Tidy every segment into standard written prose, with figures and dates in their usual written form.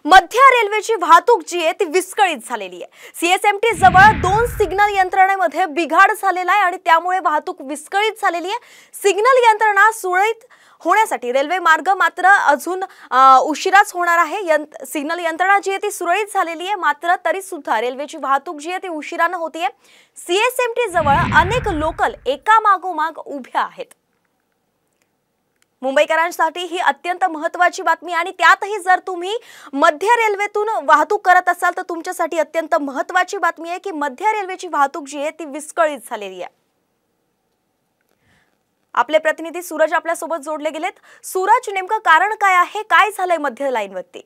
मध्य रेल्वेची वाहतूक जी आहे ती विस्कळीत झालेली आहे। सीएसएमटी जवळ 2 सिग्नल यंत्रणेमध्ये बिघाड झालेला आहे आणि त्यामुळे वाहतूक विस्कळीत झालेली आहे। सिग्नल यंत्रणा सुरळीत होण्यासाठी रेल्वे मार्ग मात्र अजून उशिराच होणार आहे। सिग्नल यंत्रणा जी आहे ती सुरळीत झालेली आहे, मात्र तरी सुद्धा रेल्वेची वाहतूक जी आहे ती उशिराने होतीये। सीएसएमटी जवळ अनेक लोकल एकामागोमाग उभ्या आहेत। मुंबईकरांसाठी ही अत्यंत महत्त्वाची बातमी आणि त्यातही जर तुम्ही मध्य रेल्वेतून वाहतूक करत असाल तर तुमच्यासाठी अत्यंत महत्त्वाची बातमी आहे की मध्य रेल्वेची वाहतूक जी आहे ती विस्कळीत झालेली आहे। आपले प्रतिनिधी सूरज आपल्या सोबत जोडले गेलेत। सूरज, नेमकं कारण काय आहे, काय झालंय मध्य लाईनवरती?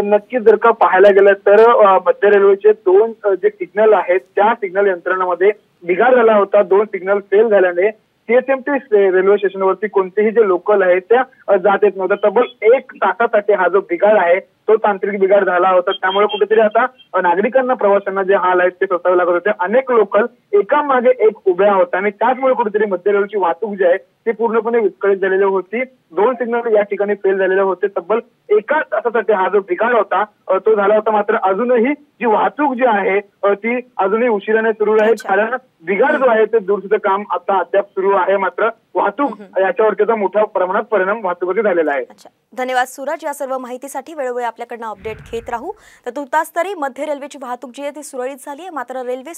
नक्की जर का पाहायला गेलं तर मध्य रेल्वेचे 2 जे सिग्नल आहेत त्या सिग्नल यंत्रणामध्ये बिघाड झाला होता। 2 सिग्नल फेल झाल्याने सीएसएमटी रेल्वे स्टेशनवरती कोणतेही जे लोकल आहेत त्या जात येत नव्हत्या। तब्बल 1 तासासाठी हा जो बिघाड आहे तो तांत्रिक बिघाड झाला होता। त्यामुळे कुठेतरी आता नागरिकांना, प्रवाशांना जे हाल आहेत ते सोसावे लागत होते। अनेक लोकल एकामागे एक उभ्या होत्या आणि त्याचमुळे कुठेतरी मध्य रेल्वेची वाहतूक जी आहे ती पूर्णपणे विस्कळीत झालेली होती। 2 सिग्नल या ठिकाणी फेल झालेले होते। तब्बल 1 तासासाठी हा जो बिघाड होता तो झाला होता। मात्र अजूनही जी वाहतूक जी आहे ती अजूनही उशिराने सुरू आहे, कारण बिघाड जो आहे ते दूरचं काम आता अद्याप सुरू आहे। मात्र वाहतूक याच्यावर त्याचा मोठ्या प्रमाणात परिणाम वाहतुकीवर झालेला आहे। धन्यवाद सूरज, या सर्व माहितीसाठी वेळोवेळी आपल्याकडनं अपडेट घेत राहू। तर तुर्तास तरी मध्य रेल्वेची वाहतूक जी आहे ती सुरळीत झाली आहे, मात्र रेल्वे